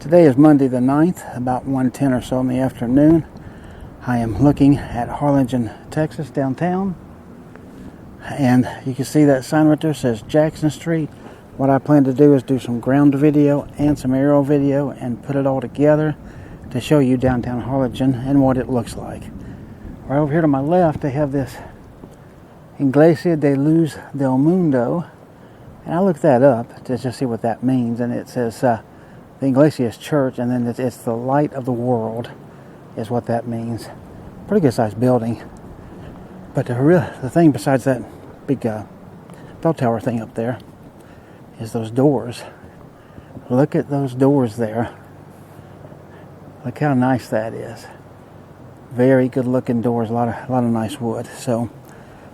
Today is Monday the 9th, about 1:10 or so in the afternoon. I am looking at Harlingen, Texas, downtown. And you can see that sign right there says Jackson Street. What I plan to do is do some ground video and some aerial video and put it all together to show you downtown Harlingen and what it looks like. Right over here to my left, they have this Iglesia de Luz del Mundo. And I looked that up to just see what that means. And it says the Iglesia is church, and then it's the light of the world is what that means. Pretty good sized building. But the thing besides that big bell tower thing up there is those doors. Look at those doors there. Look how nice that is. Very good looking doors, a lot of nice wood. So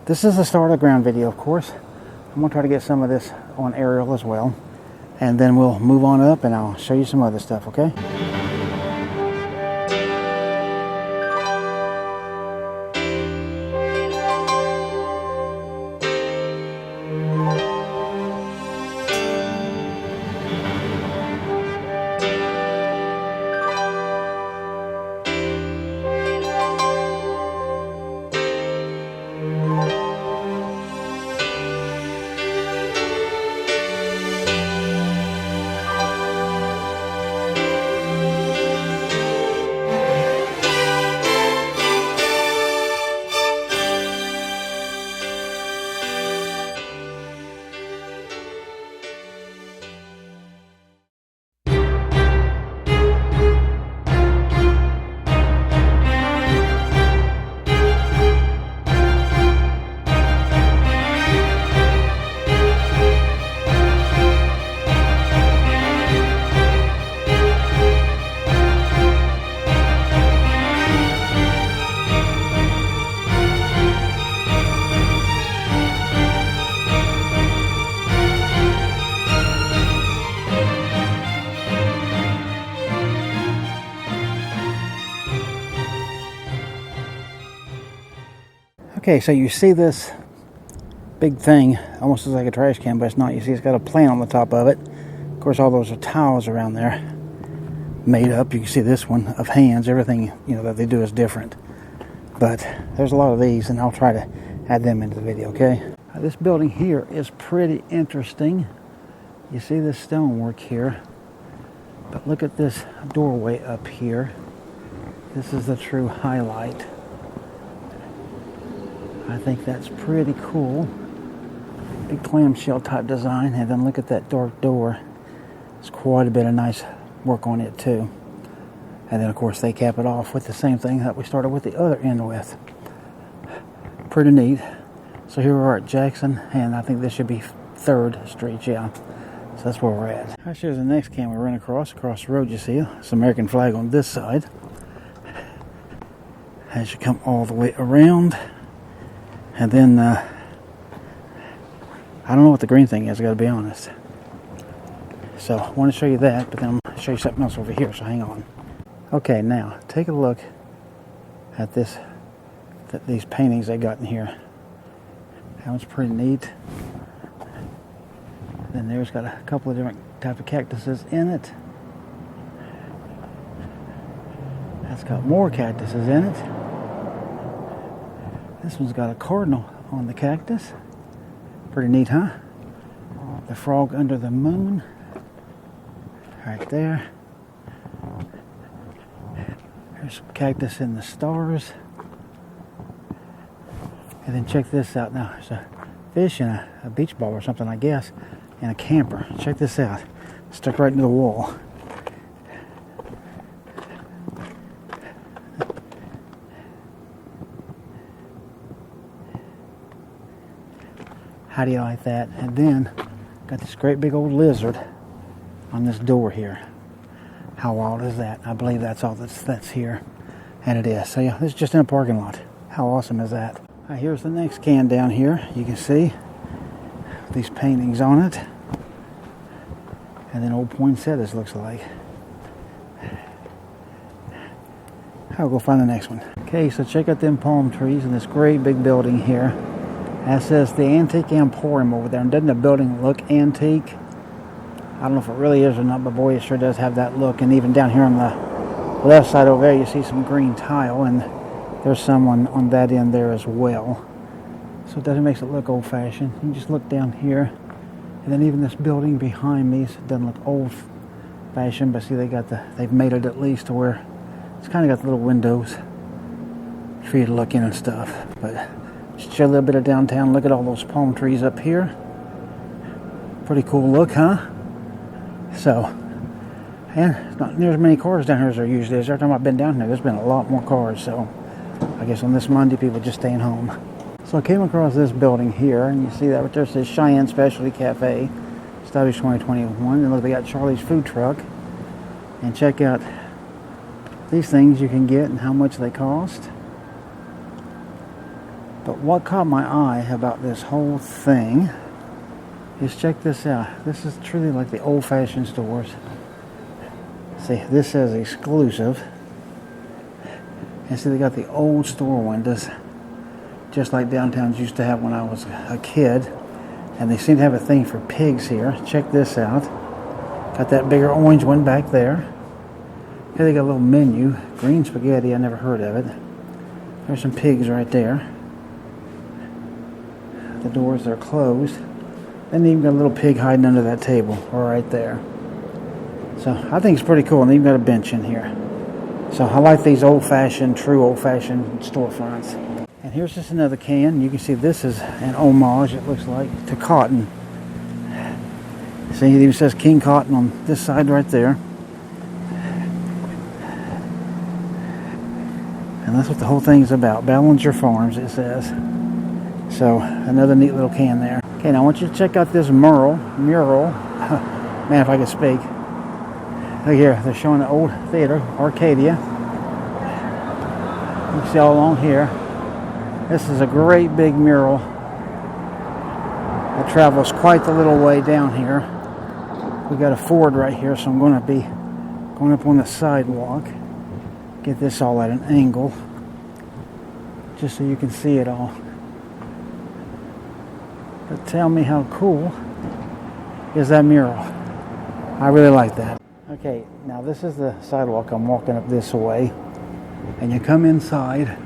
this is the start of the ground video, of course. I'm going to try to get some of this on aerial as well. And then we'll move on up and I'll show you some other stuff, okay? Okay, so you see this big thing, almost looks like a trash can, but it's not. You see it's got a plant on the top of it. Of course, all those are tiles around there made up. You can see this one of hands. Everything, that they do is different. But there's a lot of these, and I'll try to add them into the video, okay? This building here is pretty interesting. You see this stonework here. But look at this doorway up here. This is the true highlight. I think that's pretty cool. Big clamshell type design. And then look at that dark door. There's quite a bit of nice work on it too. And then of course they cap it off with the same thing that we started with the other end with. Pretty neat. So here we are at Jackson, and I think this should be 3rd Street, yeah. So that's where we're at. Here's the next can we run across the road. You see it's American flag on this side. As you come all the way around. And then, I don't know what the green thing is, I gotta be honest. So, I want to show you that, but then I'm going to show you something else over here, so hang on. Okay, now, take a look at these paintings they got in here. That one's pretty neat. Then there's got a couple of different type of cactuses in it. That's got more cactuses in it. This one's got a cardinal on the cactus. Pretty neat, huh? The frog under the moon. Right there. There's some cactus in the stars. And then check this out. Now, there's a fish and a beach ball or something, I guess, and a camper. Check this out. Stuck right into the wall. How do you like that? And then got this great big old lizard on this door here. How wild is that? I believe that's all that's here. And it is. So yeah, this is just in a parking lot. How awesome is that? All right, here's the next can down here. You can see these paintings on it. And then old poinsettias looks like. I'll go find the next one. Okay, so check out them palm trees in this great big building here. That says the Antique Emporium over there. And doesn't the building look antique? I don't know if it really is or not, but boy, it sure does have that look. And even down here on the left side over there, you see some green tile, and there's someone on that end there as well. So it doesn't make it look old-fashioned. You can just look down here, and then even this building behind me doesn't look old-fashioned, but see they've made it at least to where it's kind of got the little windows for you to look in and stuff. But just show a little bit of downtown. Look at all those palm trees up here. Pretty cool look, huh? So, and it's not near as many cars down here as there usually is. Every time I've been down here, there's been a lot more cars. So I guess on this Monday, people just staying home. So I came across this building here, and you see that right there says Cheyenne Specialty Cafe, established 2021. And look, they got Charlie's food truck. And check out these things you can get and how much they cost. But what caught my eye about this whole thing is, check this out. This is truly like the old-fashioned stores. See, this says exclusive. And see, they got the old store windows, just like downtowns used to have when I was a kid. And they seem to have a thing for pigs here. Check this out. Got that bigger orange one back there. Here they got a little menu. Green spaghetti, I never heard of it. There's some pigs right there. The doors are closed. And they even got a little pig hiding under that table, or right there. So I think it's pretty cool. And they even got a bench in here. So I like these old-fashioned, true old-fashioned storefronts. And here's just another can. You can see this is an homage, it looks like, to cotton. See, it even says King Cotton on this side right there. And that's what the whole thing is about. Ballinger Farms, it says. So, another neat little can there. Okay, now I want you to check out this mural. Man, if I could speak. Look here, they're showing the old theater, Arcadia. You can see all along here. This is a great big mural that travels quite the little way down here. We got a Ford right here, so I'm going to be going up on the sidewalk. Get this all at an angle, just so you can see it all. But tell me, how cool is that mural? I really like that. Okay, now this is the sidewalk. I'm walking up this way, and you come inside,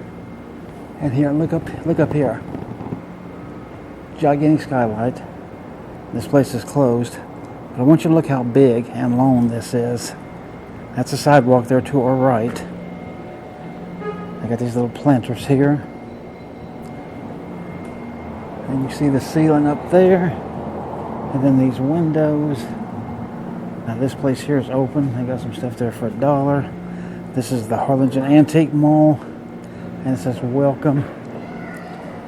and here, look up here. Gigantic skylight. This place is closed, but I want you to look how big and long this is. That's a sidewalk there to our right. I got these little planters here. And you see the ceiling up there. And then these windows. Now this place here is open. They got some stuff there for $1. This is the Harlingen Antique Mall. And it says welcome.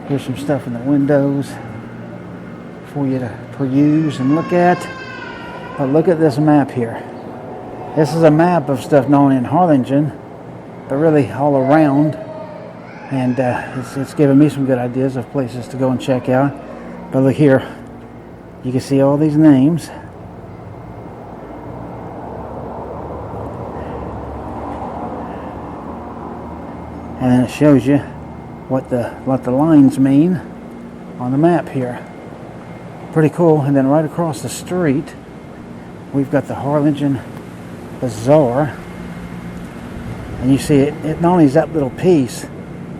Here's some stuff in the windows for you to peruse and look at. But look at this map here. This is a map of stuff known in Harlingen, but really all around. And it's given me some good ideas of places to go and check out. But look here, you can see all these names. And then it shows you what the lines mean on the map here. Pretty cool. And then right across the street, we've got the Harlingen Bazaar. And you see it not only is that little piece,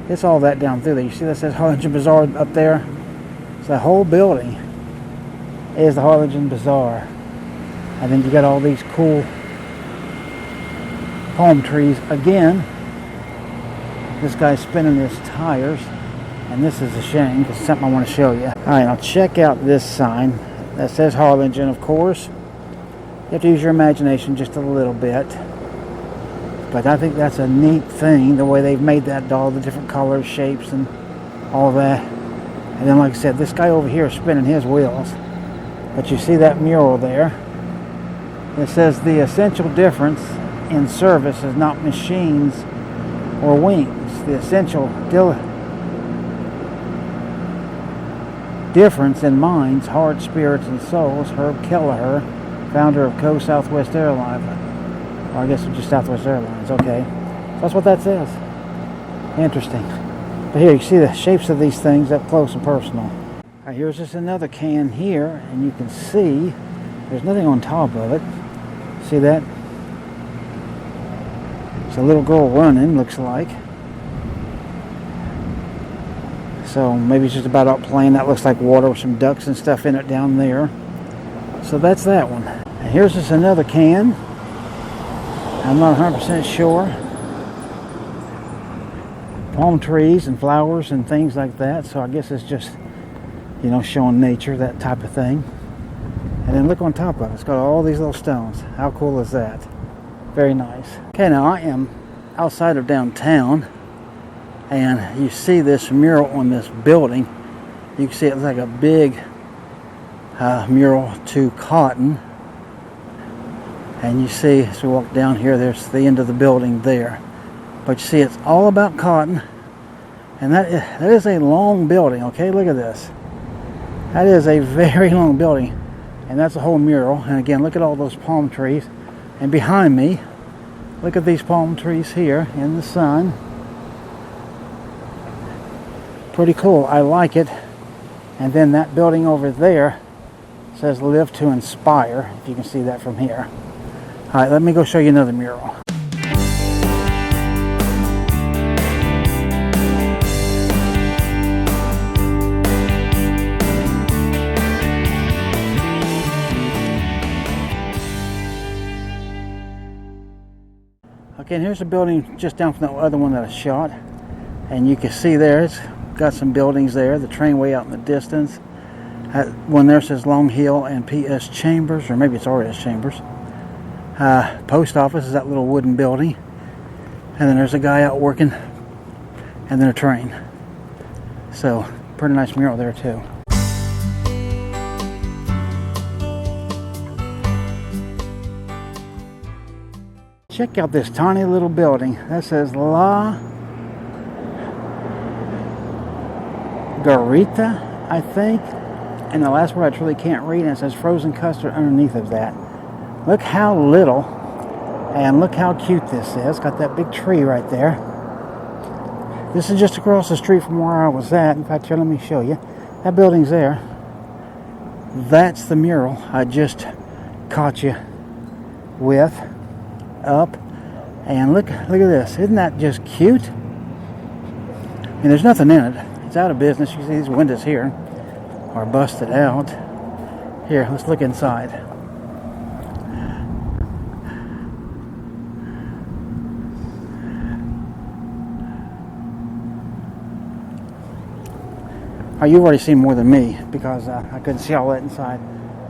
it's all that down through there. You see that says Harlingen Bazaar up there? So the whole building is the Harlingen Bazaar. And then you got all these cool palm trees. Again, this guy's spinning his tires. And this is a shame, because it's something I want to show you. Alright, now check out this sign that says Harlingen, of course. You have to use your imagination just a little bit. But I think that's a neat thing, the way they've made that doll, the different colors, shapes, and all that. And then, like I said, this guy over here is spinning his wheels. But you see that mural there? It says the essential difference in service is not machines or wings. The essential difference in minds, hearts, spirits, and souls. Herb Kelleher, founder of Southwest Airlines. Or I guess it's just Southwest Airlines, okay. So that's what that says. Interesting. But here you see the shapes of these things up close and personal. Alright, here's just another can here, and you can see There's nothing on top of it. See that? It's a little girl running, looks like. So maybe it's just about out playing. That looks like water with some ducks and stuff in it down there. So that's that one. And here's just another can. I'm not 100% sure. Palm trees and flowers and things like that. So I guess it's just, you know, showing nature, that type of thing. And then look on top of it. It's got all these little stones. How cool is that? Very nice. Okay, now I am outside of downtown. And you see this mural on this building. You can see it's like a big mural to cotton. And you see, as we walk down here, there's the end of the building there. But you see, it's all about cotton. And that is a long building, okay? Look at this. That is a very long building. And that's a whole mural. And again, look at all those palm trees. And behind me, look at these palm trees here in the sun. Pretty cool. I like it. And then that building over there says Live to Inspire, if you can see that from here. All right, let me go show you another mural. Okay, and here's a building just down from the other one that I shot. And you can see there, it's got some buildings there. The train way out in the distance. One there says Long Hill and PS Chambers, or maybe it's RS Chambers. Post office is that little wooden building. And then there's a guy out working. And then a train. So, pretty nice mural there too. Check out this tiny little building. That says La Garita, I think. And the last word I truly can't read, and it says frozen custard underneath of that. Look how little, and look how cute this is. Got that big tree right there. This is just across the street from where I was at. In fact, here, let me show you. That building's there. That's the mural I just caught you with up. And look at this. Isn't that just cute? I mean, there's nothing in it. It's out of business. You can see these windows here are busted out. Here, let's look inside. Oh, you've already seen more than me because I couldn't see all that inside.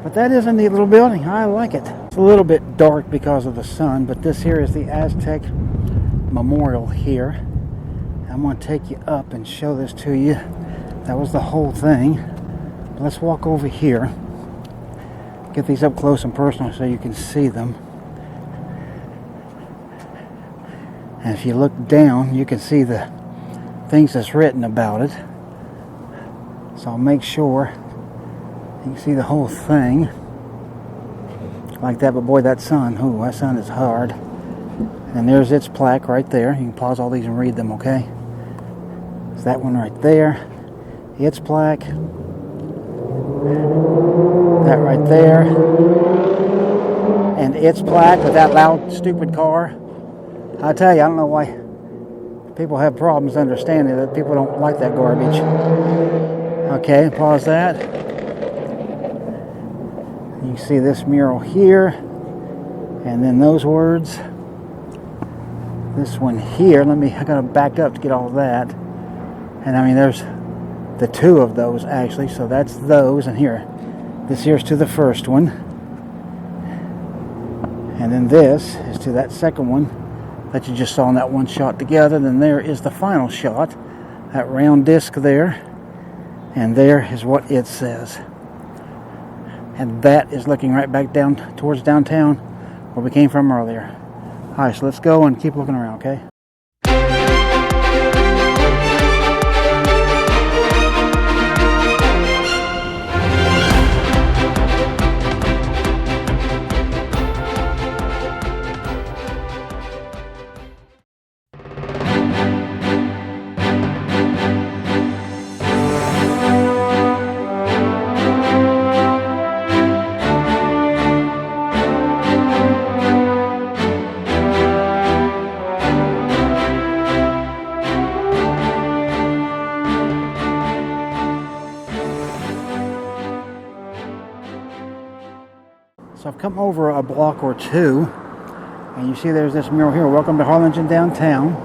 But that is a neat little building. I like it. It's a little bit dark because of the sun, but this here is the Aztec memorial here. I'm going to take you up and show this to you. That was the whole thing. Let's walk over here. Get these up close and personal so you can see them. And if you look down, you can see the things that's written about it. So I'll make sure you can see the whole thing like that. But boy, that sun, ooh, that sun is hard. And there's its plaque right there. You can pause all these and read them, okay? It's that one right there. Its plaque. That right there. And its plaque with that loud, stupid car. I tell you, I don't know why people have problems understanding that people don't like that garbage. Okay, pause that. You see this mural here. And then those words. This one here. I gotta back up to get all of that. And I mean, there's the two of those actually. So that's those. And here, this here's to the first one. And then this is to that second one that you just saw in that one shot together. Then there is the final shot. That round disc there. And there is what it says. And that is looking right back down towards downtown where we came from earlier. Alright, so let's go and keep looking around, okay? come over a block or two, and you see there's this mural here, "Welcome to Harlingen Downtown."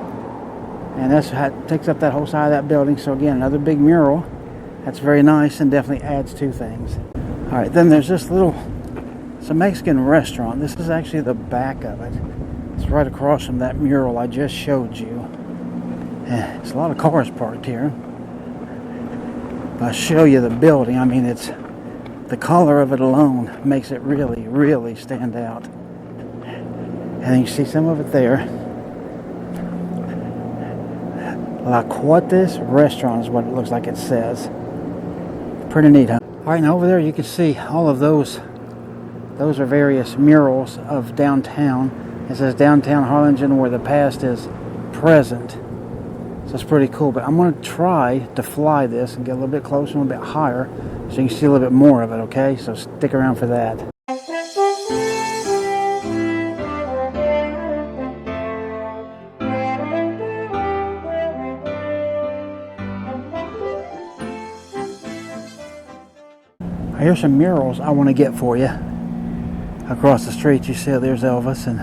And that's takes up that whole side of that building. So again, another big mural. That's very nice and definitely adds to things. All right, then there's this it's a Mexican restaurant. This is actually the back of it. It's right across from that mural I just showed you. There's a lot of cars parked here. But I'll show you the building. I mean, it's the color of it alone makes it really, really stand out. And you see some of it there. La Cuates Restaurant is what it looks like it says. Pretty neat, huh? All right, now over there you can see all of those. Those are various murals of downtown. It says downtown Harlingen, where the past is present. So it's pretty cool. But I'm going to try to fly this and get a little bit closer, a little bit higher, so you can see a little bit more of it, okay? So stick around for that. Here's some murals I want to get for you. Across the street, you see there's Elvis and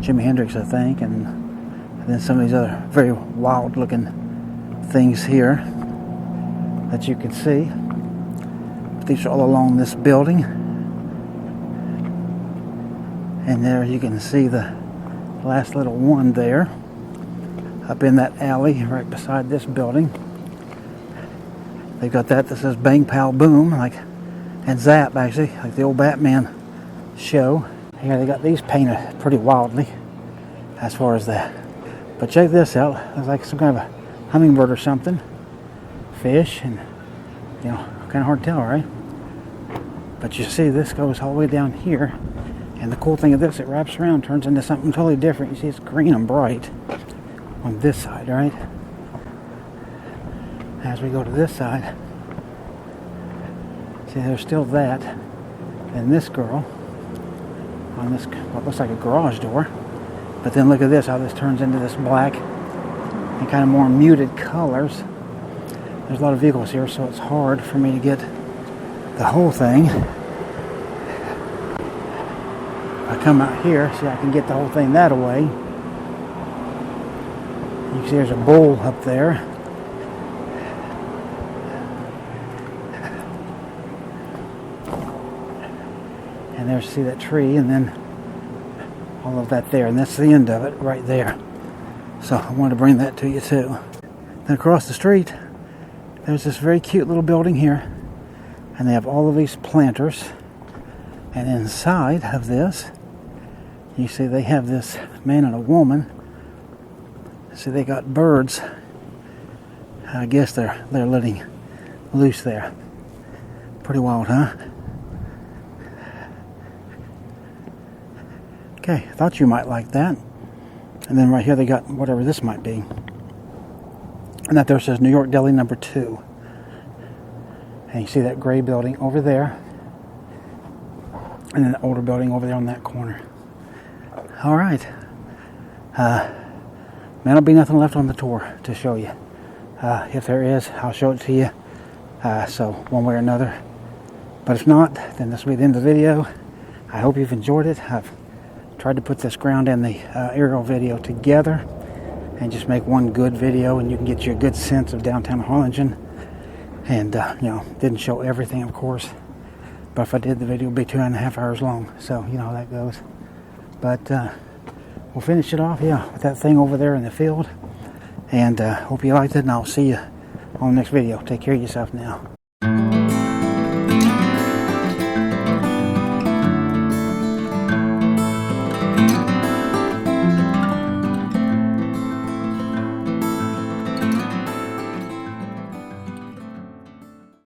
Jimi Hendrix, I think, and then some of these other very wild-looking things here that you can see. These are all along this building, and there you can see the last little one there, up in that alley right beside this building. They've got that says "Bang Pow Boom," and Zap, actually, like the old Batman show. Here they got these painted pretty wildly as far as that. But check this out. Looks like some kind of a hummingbird or something. Fish, and kind of hard to tell, right? But you see this goes all the way down here. And the cool thing of this, it wraps around, turns into something totally different. You see it's green and bright on this side, right? As we go to this side, see there's still that, and this girl on this what looks like a garage door. But then look at this, how this turns into this black and kind of more muted colors. There's a lot of vehicles here, so it's hard for me to get the whole thing. If I come out here, see, I can get the whole thing that way. You can see there's a bull up there. And there's, see that tree, and then all of that there, and that's the end of it right there. So I wanted to bring that to you too. Then across the street, there's this very cute little building here, and they have all of these planters. And inside of this, you see they have this man and a woman. See, they got birds. I guess they're letting loose there. Pretty wild, huh? Okay, I thought you might like that. And then right here they got whatever this might be. And that there says New York Deli number 2. And you see that gray building over there. And then the older building over there on that corner. All right. There'll be nothing left on the tour to show you. If there is, I'll show it to you. So one way or another. But if not, then this will be the end of the video. I hope you've enjoyed it. I've tried to put this ground and the aerial video together and just make one good video, and you can get you a good sense of downtown Harlingen. And didn't show everything, of course, but if I did, the video would be 2.5 hours long, so you know how that goes. But we'll finish it off with that thing over there in the field, and hope you liked it, and I'll see you on the next video. Take care of yourself now.